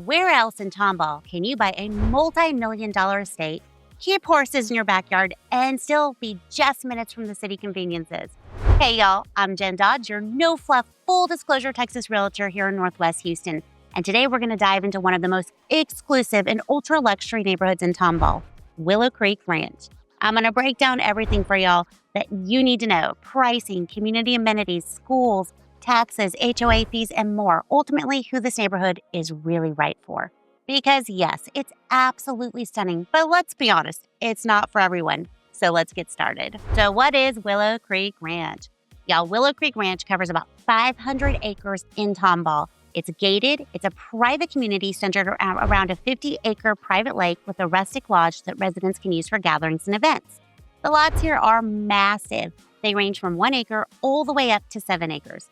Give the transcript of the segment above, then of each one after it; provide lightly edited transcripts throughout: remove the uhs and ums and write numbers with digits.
Where else in Tomball can you buy a multi-million-dollar estate, keep horses in your backyard, and still be just minutes from the city conveniences? Hey, y'all, I'm Jen Dodge, your no-fluff, full-disclosure Texas realtor here in Northwest Houston. And today we're going to dive into one of the most exclusive and ultra-luxury neighborhoods in Tomball, Willowcreek Ranch. I'm going to break down everything for y'all that you need to know: pricing, community amenities, schools, taxes, HOA fees, and more. Ultimately, who this neighborhood is really right for. Because yes, it's absolutely stunning, but let's be honest, it's not for everyone. So let's get started. So what is Willowcreek Ranch? Y'all, Willowcreek Ranch covers about 500 acres in Tomball. It's gated. It's a private community centered around a 50-acre private lake with a rustic lodge that residents can use for gatherings and events. The lots here are massive. They range from 1 acre all the way up to 7 acres.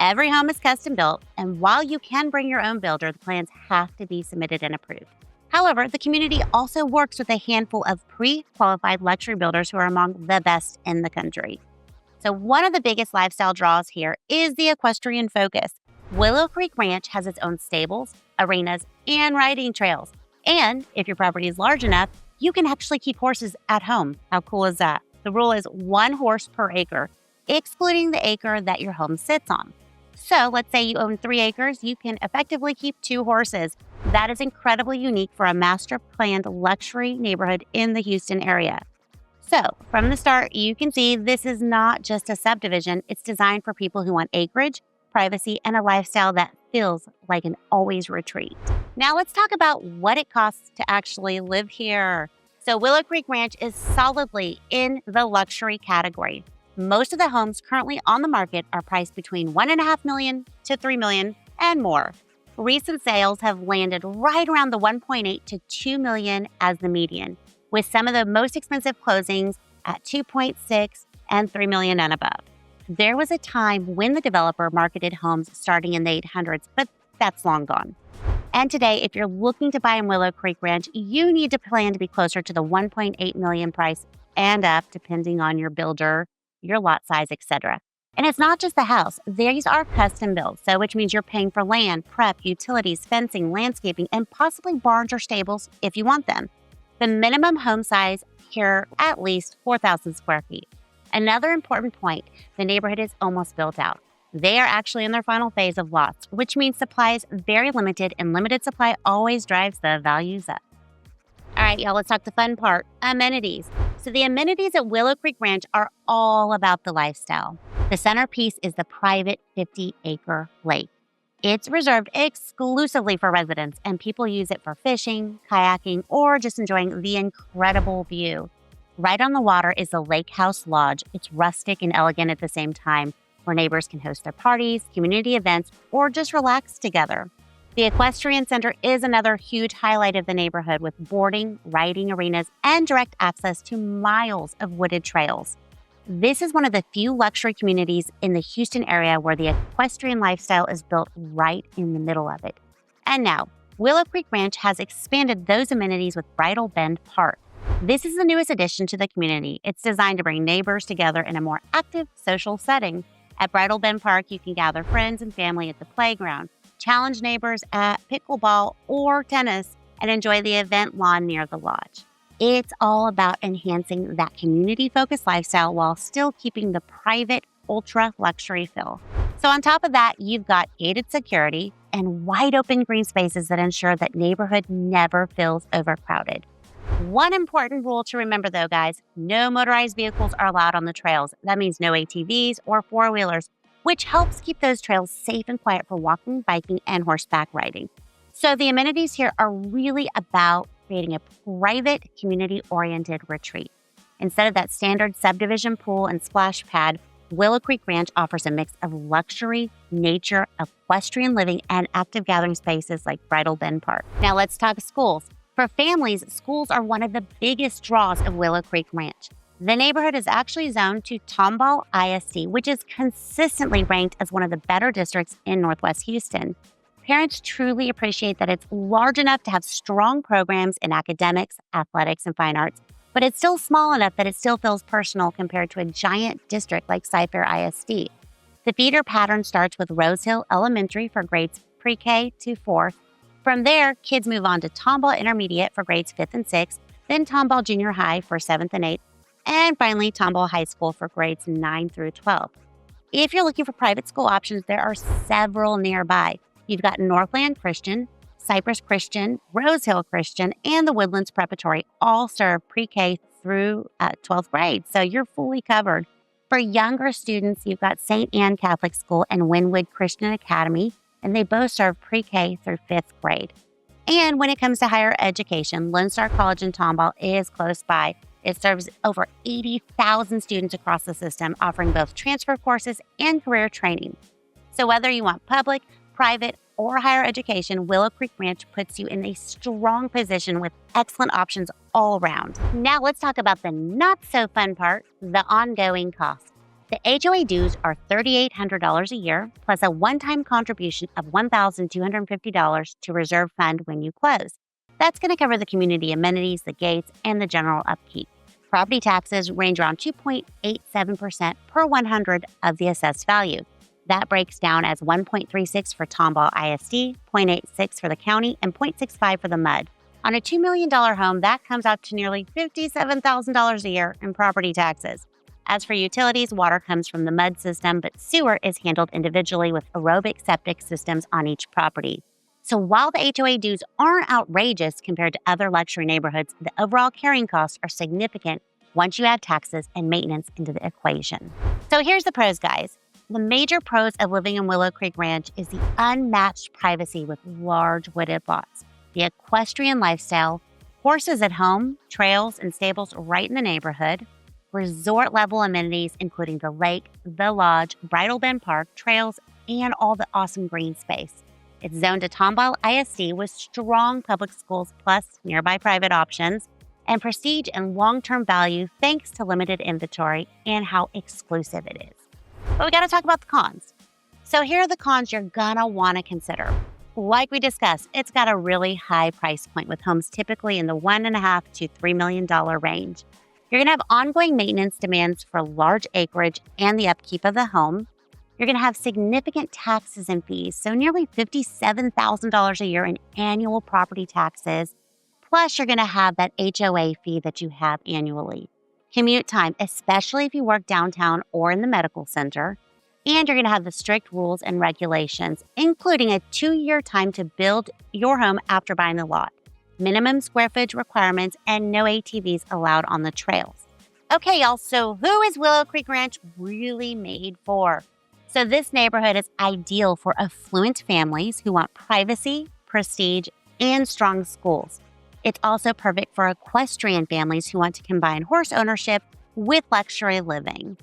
Every home is custom built, and while you can bring your own builder, the plans have to be submitted and approved. However, the community also works with a handful of pre-qualified luxury builders who are among the best in the country. So one of the biggest lifestyle draws here is the equestrian focus. Willowcreek Ranch has its own stables, arenas, and riding trails. And if your property is large enough, you can actually keep horses at home. How cool is that? The rule is 1 horse per acre, excluding the acre that your home sits on. So let's say you own 3 acres, you can effectively keep 2 horses. That is incredibly unique for a master planned luxury neighborhood in the Houston area. So from the start, you can see this is not just a subdivision. It's designed for people who want acreage, privacy, and a lifestyle that feels like an always retreat. Now let's talk about what it costs to actually live here. So Willowcreek Ranch is solidly in the luxury category. Most of the homes currently on the market are priced between $1.5 million to $3 million and more. Recent sales have landed right around the $1.8 to $2 million as the median, with some of the most expensive closings at $2.6 and $3 million and above. There was a time when the developer marketed homes starting in the 800s, but that's long gone. And today, if you're looking to buy in Willowcreek Ranch, you need to plan to be closer to the $1.8 million price and up, depending on your builder, your lot size, etc. And it's not just the house. These are custom built, so which means you're paying for land, prep, utilities, fencing, landscaping, and possibly barns or stables if you want them. The minimum home size here at least 4,000 square feet. Another important point, the neighborhood is almost built out. They are actually in their final phase of lots, which means supply is very limited, and limited supply always drives the values up. All right, y'all, let's talk the fun part, amenities. So the amenities at Willowcreek Ranch are all about the lifestyle. The centerpiece is the private 50-acre lake. It's reserved exclusively for residents, and people use it for fishing, kayaking, or just enjoying the incredible view. Right on the water is the Lake House Lodge. It's rustic and elegant at the same time, where neighbors can host their parties, community events, or just relax together. The Equestrian Center is another huge highlight of the neighborhood, with boarding, riding arenas, and direct access to miles of wooded trails. This is one of the few luxury communities in the Houston area where the equestrian lifestyle is built right in the middle of it. And now, Willowcreek Ranch has expanded those amenities with Bridal Bend Park. This is the newest addition to the community. It's designed to bring neighbors together in a more active social setting. At Bridal Bend Park, you can gather friends and family at the playground, challenge neighbors at pickleball or tennis, and enjoy the event lawn near the lodge. It's all about enhancing that community-focused lifestyle while still keeping the private, ultra-luxury feel. So on top of that, you've got gated security and wide-open green spaces that ensure that neighborhood never feels overcrowded. One important rule to remember, though, guys, no motorized vehicles are allowed on the trails. That means no ATVs or four-wheelers, which helps keep those trails safe and quiet for walking, biking, and horseback riding. So the amenities here are really about creating a private, community-oriented retreat. Instead of that standard subdivision pool and splash pad, Willowcreek Ranch offers a mix of luxury, nature, equestrian living, and active gathering spaces like Bridal Bend Park. Now let's talk schools. For families, schools are one of the biggest draws of Willowcreek Ranch. The neighborhood is actually zoned to Tomball ISD, which is consistently ranked as one of the better districts in Northwest Houston. Parents truly appreciate that it's large enough to have strong programs in academics, athletics, and fine arts, but it's still small enough that it still feels personal compared to a giant district like Cypher ISD. The feeder pattern starts with Rose Hill Elementary for grades pre-K to 4th, From there, kids move on to Tomball Intermediate for grades 5th and 6th, then Tomball Junior High for 7th and 8th, and finally Tomball High School for grades 9 through 12. If you're looking for private school options, there are several nearby. You've got Northland Christian, Cypress Christian, Rose Hill Christian, and the Woodlands Preparatory all serve pre-K through 12th grade, so you're fully covered. For younger students, you've got St. Anne Catholic School and Wynwood Christian Academy, and they both serve pre-K through 5th grade. And when it comes to higher education, Lone Star College in Tomball is close by. It serves over 80,000 students across the system, offering both transfer courses and career training. So whether you want public, private, or higher education, Willowcreek Ranch puts you in a strong position with excellent options all around. Now let's talk about the not so fun part, the ongoing cost. The HOA dues are $3,800 a year, plus a one-time contribution of $1,250 to reserve fund when you close. That's going to cover the community amenities, the gates, and the general upkeep. Property taxes range around 2.87% per 100 of the assessed value. That breaks down as 1.36 for Tomball ISD, 0.86 for the county, and 0.65 for the MUD. On a $2 million home, that comes out to nearly $57,000 a year in property taxes. As for utilities, water comes from the MUD system, but sewer is handled individually with aerobic septic systems on each property. So while the HOA dues aren't outrageous compared to other luxury neighborhoods, the overall carrying costs are significant once you add taxes and maintenance into the equation. So here's the pros, guys. The major pros of living in Willowcreek Ranch is the unmatched privacy with large wooded lots, the equestrian lifestyle, horses at home, trails and stables right in the neighborhood, resort-level amenities including the lake, the lodge, Bridal Bend Park, trails, and all the awesome green space. It's zoned to Tomball ISD with strong public schools plus nearby private options, and prestige and long-term value thanks to limited inventory and how exclusive it is. But we got to talk about the cons. So here are the cons you're gonna want to consider. Like we discussed, it's got a really high price point with homes typically in the $1.5 to $3 million range. You're going to have ongoing maintenance demands for large acreage and the upkeep of the home. You're going to have significant taxes and fees, so nearly $57,000 a year in annual property taxes. Plus, you're going to have that HOA fee that you have annually. Commute time, especially if you work downtown or in the medical center. And you're going to have the strict rules and regulations, including a 2-year time to build your home after buying the lot. Minimum square footage requirements, and no ATVs allowed on the trails. Okay, y'all, so who is Willowcreek Ranch really made for? So this neighborhood is ideal for affluent families who want privacy, prestige, and strong schools. It's also perfect for equestrian families who want to combine horse ownership with luxury living.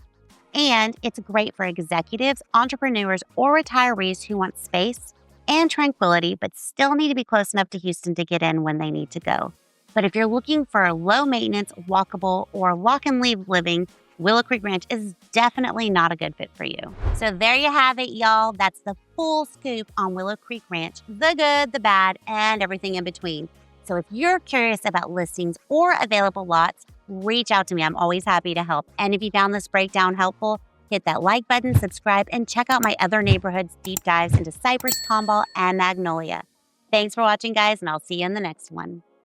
And it's great for executives, entrepreneurs, or retirees who want space and tranquility, but still need to be close enough to Houston to get in when they need to go. But if you're looking for a low-maintenance, walkable, or lock-and-leave living, Willowcreek Ranch is definitely not a good fit for you. So there you have it, y'all. That's the full scoop on Willowcreek Ranch, the good, the bad, and everything in between. So if you're curious about listings or available lots, reach out to me. I'm always happy to help. And if you found this breakdown helpful, hit that like button, subscribe, and check out my other neighborhoods deep dives into Cypress, Tomball, and Magnolia. Thanks for watching, guys, and I'll see you in the next one.